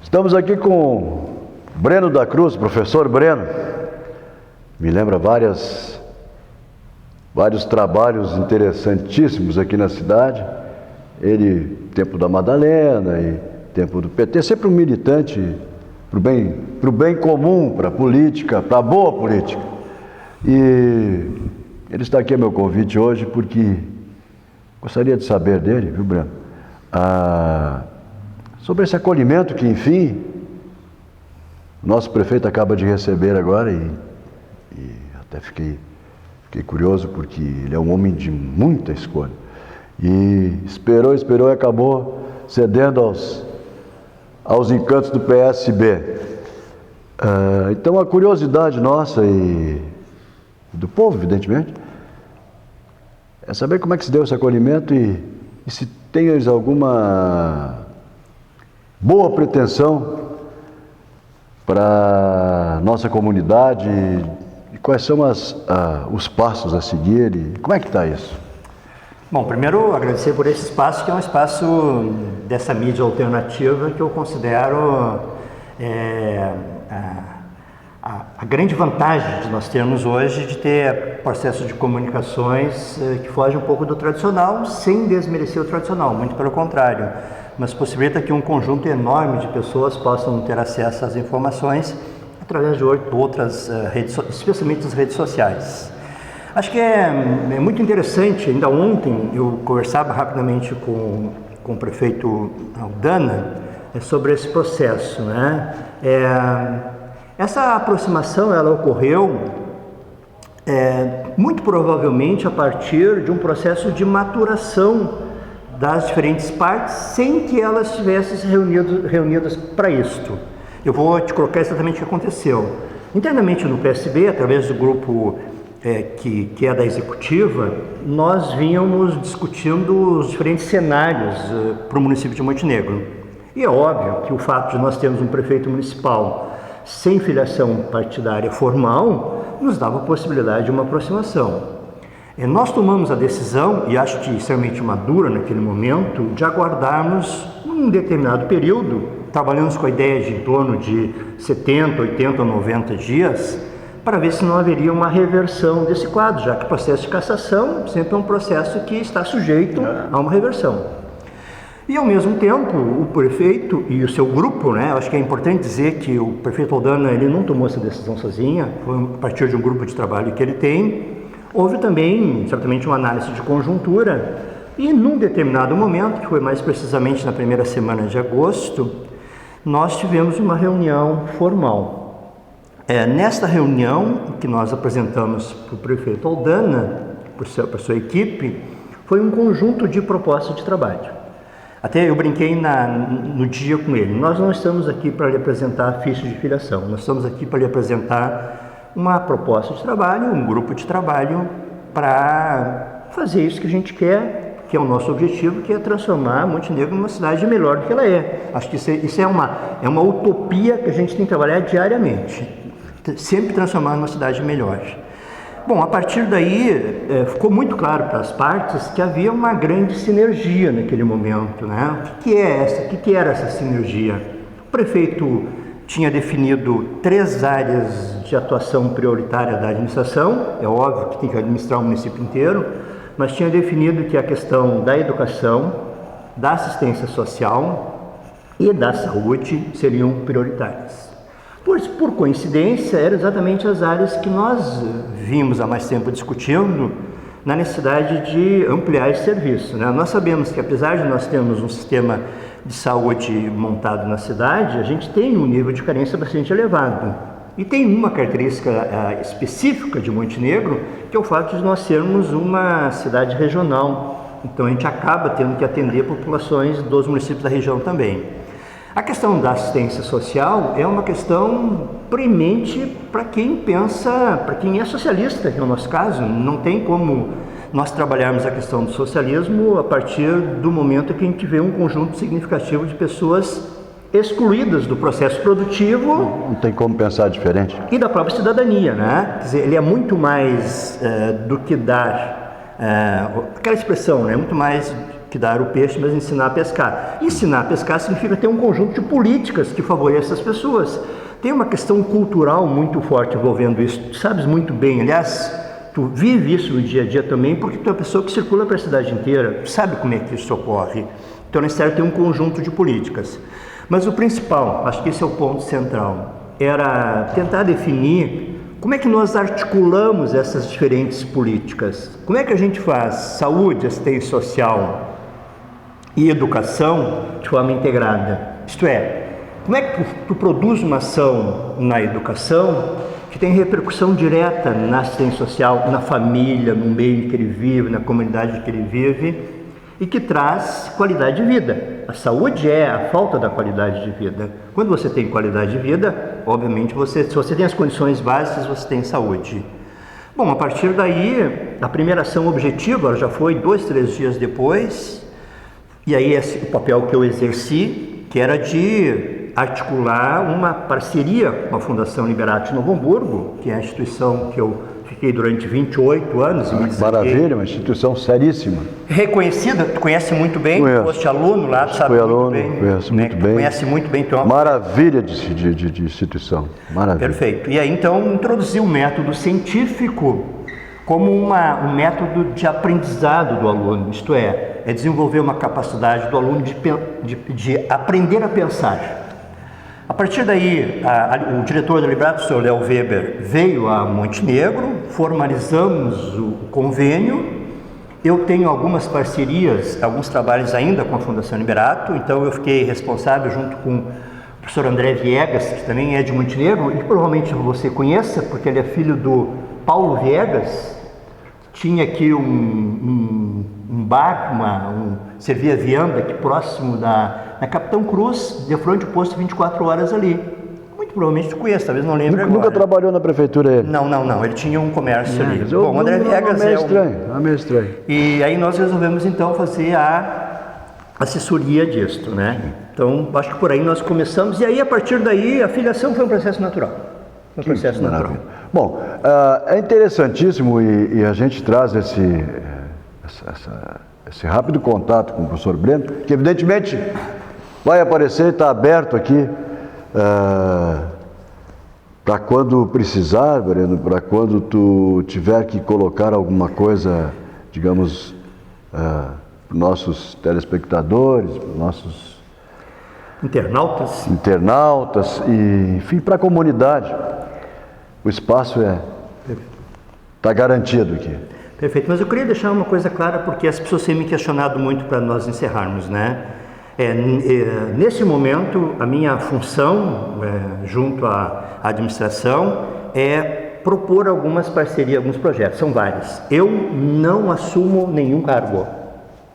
Estamos aqui com Breno da Cruz, professor Breno. Me lembra vários trabalhos interessantíssimos aqui na cidade. Ele, tempo da Madalena e tempo do PT, sempre um militante pro bem comum, para a política, para a boa política. E ele está aqui a meu convite hoje porque gostaria de saber dele, viu, Breno? Sobre esse acolhimento que, enfim, o nosso prefeito acaba de receber agora e até fiquei curioso porque ele é um homem de muita escolha. E esperou e acabou cedendo aos encantos do PSB. Então a curiosidade nossa e do povo, evidentemente, é saber como é que se deu esse acolhimento e se tens alguma boa pretensão para nossa comunidade e quais são os passos a seguir e como é que está isso? Bom, primeiro agradecer por esse espaço, que é um espaço dessa mídia alternativa que eu considero a grande vantagem de nós termos hoje de ter processos de comunicações que fogem um pouco do tradicional, sem desmerecer o tradicional, muito pelo contrário, mas possibilita que um conjunto enorme de pessoas possam ter acesso às informações através de outras redes, especialmente as redes sociais. Acho que é muito interessante. Ainda ontem eu conversava rapidamente com o prefeito Aldana sobre esse processo, né? Essa aproximação ela ocorreu muito provavelmente a partir de um processo de maturação das diferentes partes, sem que elas estivessem reunidas para isto. Eu vou te colocar exatamente o que aconteceu. Internamente no PSB, através do grupo que é da executiva, nós vínhamos discutindo os diferentes cenários para o município de Montenegro. E é óbvio que o fato de nós termos um prefeito municipal sem filiação partidária formal nos dava a possibilidade de uma aproximação. Nós tomamos a decisão, e acho que extremamente madura naquele momento, de aguardarmos um determinado período, trabalhamos com a ideia de em torno de 70, 80 ou 90 dias, para ver se não haveria uma reversão desse quadro, já que o processo de cassação sempre é um processo que está sujeito a uma reversão. E ao mesmo tempo, o prefeito e o seu grupo, né, acho que é importante dizer que o prefeito Aldana ele não tomou essa decisão sozinha, foi a partir de um grupo de trabalho que ele tem. Houve também, certamente, uma análise de conjuntura e num determinado momento, que foi mais precisamente na primeira semana de agosto, nós tivemos uma reunião formal. Nesta reunião que nós apresentamos para o prefeito Aldana, para a sua equipe, foi um conjunto de propostas de trabalho. Até eu brinquei no dia com ele. Nós não estamos aqui para lhe apresentar ficha de filiação, nós estamos aqui para lhe apresentar uma proposta de trabalho, um grupo de trabalho para fazer isso que a gente quer, que é o nosso objetivo, que é transformar Montenegro numa cidade melhor do que ela é. Acho que isso é uma utopia que a gente tem que trabalhar diariamente, sempre transformar numa cidade melhor. Bom, a partir daí ficou muito claro para as partes que havia uma grande sinergia naquele momento, né? O que era essa sinergia? O prefeito tinha definido 3 áreas de atuação prioritária da administração, é óbvio que tem que administrar o município inteiro, mas tinha definido que a questão da educação, da assistência social e da saúde seriam prioritárias. Por coincidência, eram exatamente as áreas que nós vimos há mais tempo discutindo na necessidade de ampliar esse serviço, né? Nós sabemos que, apesar de nós termos um sistema de saúde montado na cidade, a gente tem um nível de carência bastante elevado. E tem uma característica específica de Montenegro, que é o fato de nós sermos uma cidade regional. Então a gente acaba tendo que atender populações dos municípios da região também. A questão da assistência social é uma questão premente para quem pensa, para quem é socialista, que é o nosso caso. Não tem como nós trabalharmos a questão do socialismo a partir do momento que a gente vê um conjunto significativo de pessoas excluídas do processo produtivo. Não tem como pensar diferente. E da própria cidadania, né? Quer dizer, ele é muito mais do que dar, aquela expressão, né? Muito mais que dar o peixe, mas ensinar a pescar. Ensinar a pescar significa ter um conjunto de políticas que favoreçam as pessoas. Tem uma questão cultural muito forte envolvendo isso. Tu sabes muito bem, aliás, tu vive isso no dia a dia também, porque tu é uma pessoa que circula para a cidade inteira, tu sabe como é que isso ocorre. Então é necessário ter um conjunto de políticas. Mas o principal, acho que esse é o ponto central, era tentar definir como é que nós articulamos essas diferentes políticas. Como é que a gente faz saúde, assistência social e educação de forma integrada? Isto é, como é que tu produz uma ação na educação que tem repercussão direta na assistência social, na família, no meio em que ele vive, na comunidade que ele vive, e que traz qualidade de vida. A saúde é a falta da qualidade de vida. Quando você tem qualidade de vida, obviamente, se você tem as condições básicas, você tem saúde. Bom, a partir daí, a primeira ação objetiva já foi 2, 3 dias depois, e aí esse o papel que eu exerci, que era de articular uma parceria com a Fundação Liberato de Novo Hamburgo, que é a instituição que eu fiquei durante 28 anos. Maravilha, uma instituição seríssima. Reconhecida, tu conhece muito bem, tu foste aluno lá, tu sabe muito bem. Conheço muito bem. Conhece muito bem. Então, maravilha de instituição, maravilha. Perfeito. E aí então introduzi o método científico como um método de aprendizado do aluno, isto é desenvolver uma capacidade do aluno de aprender a pensar. A partir daí, o diretor da Liberato, o Sr. Léo Weber, veio a Montenegro, formalizamos o convênio. Eu tenho algumas parcerias, alguns trabalhos ainda com a Fundação Liberato, então eu fiquei responsável junto com o professor André Viegas, que também é de Montenegro, e que provavelmente você conheça, porque ele é filho do Paulo Viegas. Tinha aqui um bar, servia vianda aqui próximo na Capitão Cruz, de frente ao posto 24 horas ali. Muito provavelmente tu conhece, talvez não lembre agora. Nunca trabalhou na prefeitura ele? Não, ele tinha um comércio ali. Bom, o André Viegas é meio estranho. E aí nós resolvemos então fazer a assessoria disto, né? Então, acho que por aí nós começamos, e aí a partir daí a filiação foi um processo natural. Bom, é interessantíssimo e a gente traz esse rápido contato com o professor Breno, que evidentemente vai aparecer, está aberto aqui para quando precisar, Breno, para quando tu tiver que colocar alguma coisa, digamos, para nossos telespectadores, para nossos internautas e, enfim, para a comunidade. O espaço está garantido aqui. Perfeito, mas eu queria deixar uma coisa clara, porque as pessoas têm me questionado muito para nós encerrarmos, né? Nesse momento, a minha função junto à administração é propor algumas parcerias, alguns projetos, são vários. Eu não assumo nenhum cargo.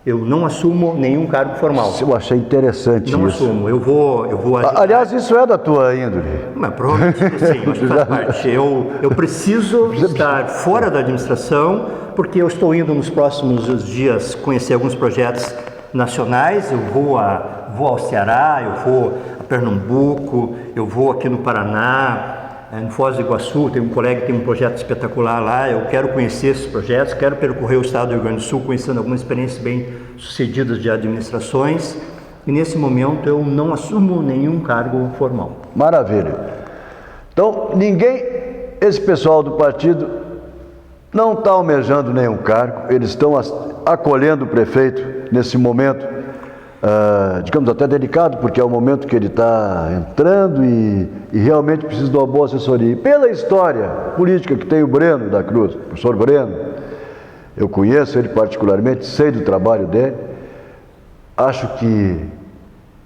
Eu não assumo nenhum cargo formal. Eu achei interessante não isso. Não assumo, eu vou ajudar. Aliás, isso é da tua índole. Mas provavelmente sim, acho que faz parte. Eu preciso estar fora da administração, porque eu estou indo nos próximos dias conhecer alguns projetos nacionais. Eu vou ao Ceará, eu vou a Pernambuco, eu vou aqui no Paraná, no Foz do Iguaçu, tem um colega que tem um projeto espetacular lá. Eu quero conhecer esses projetos, quero percorrer o estado do Rio Grande do Sul, conhecendo algumas experiências bem sucedidas de administrações, e nesse momento eu não assumo nenhum cargo formal. Maravilha. Então, esse pessoal do partido não está almejando nenhum cargo, eles estão acolhendo o prefeito nesse momento, digamos até delicado, porque é o momento que ele está entrando e realmente precisa de uma boa assessoria. E pela história política que tem o Breno da Cruz, o professor Breno, eu conheço ele particularmente, sei do trabalho dele, acho que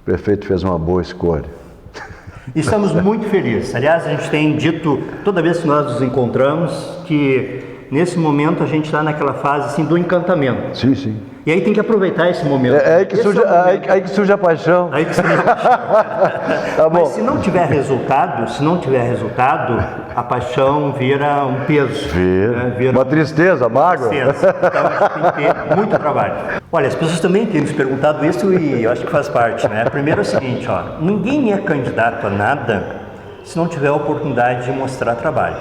o prefeito fez uma boa escolha. Estamos muito felizes. Aliás, a gente tem dito, toda vez que nós nos encontramos, que nesse momento a gente está naquela fase assim, do encantamento. Sim. E aí tem que aproveitar esse momento. Aí que surge a paixão. Aí que surge a paixão. Tá bom. Mas se não tiver resultado, a paixão vira um peso. Vira uma tristeza, mágoa. Então a gente tem que ter muito trabalho. Olha, as pessoas também têm nos perguntado isso e eu acho que faz parte, né? Primeiro é o seguinte, ninguém é candidato a nada se não tiver a oportunidade de mostrar trabalho.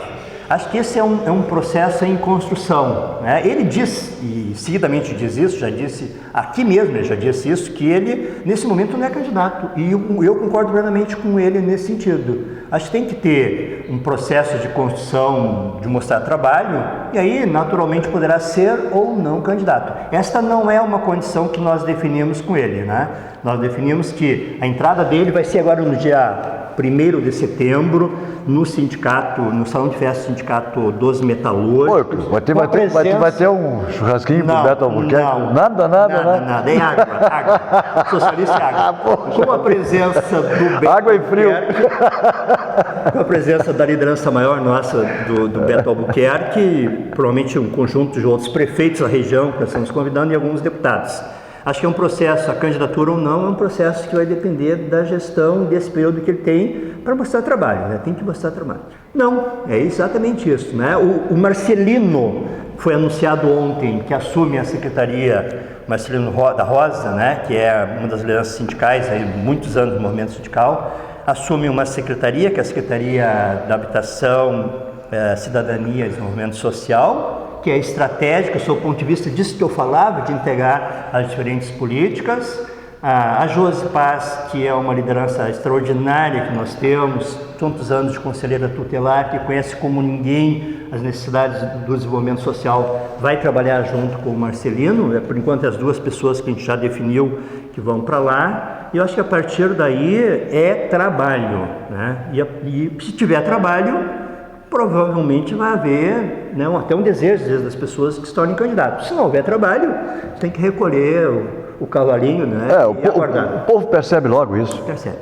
Acho que esse é um processo em construção, né? Ele diz, e seguidamente diz isso, já disse aqui mesmo, ele já disse isso, que ele, nesse momento, não é candidato. E eu concordo plenamente com ele nesse sentido. Acho que tem que ter um processo de construção, de mostrar trabalho, e aí, naturalmente, poderá ser ou não candidato. Esta não é uma condição que nós definimos com ele, né? Nós definimos que a entrada dele vai ser agora no dia 1º de setembro, no sindicato, no salão de festa do Sindicato dos Metalúrgicos. Vai ter um churrasquinho pro Beto Albuquerque? Não, nada, é água. Socialista é água. Com a presença do Beto água e frio. Com a presença da liderança maior nossa, do Beto Albuquerque, provavelmente um conjunto de outros prefeitos da região que nós estamos convidando e alguns deputados. Acho que é um processo, a candidatura ou não, é um processo que vai depender da gestão desse período que ele tem para mostrar trabalho, né? Tem que mostrar trabalho. Não, é exatamente isso, né? O Marcelino foi anunciado ontem que assume a secretaria, Marcelino da Rosa, né? Que é uma das lideranças sindicais, aí muitos anos no movimento sindical, assume uma secretaria, que é a Secretaria da Habitação, Cidadania e Desenvolvimento Social, que é estratégica, sob o ponto de vista disso que eu falava, de integrar as diferentes políticas. A Josi Paz, que é uma liderança extraordinária que nós temos, tantos anos de conselheira tutelar, que conhece como ninguém as necessidades do desenvolvimento social, vai trabalhar junto com o Marcelino. Por enquanto, as duas pessoas que a gente já definiu que vão para lá. E eu acho que a partir daí é trabalho, né? E se tiver trabalho, provavelmente vai haver, né, até um desejo às vezes, das pessoas que se tornem candidatos. Se não houver trabalho, você tem que recolher o cavalinho, né, e aguardar. O povo percebe logo isso. Percebe.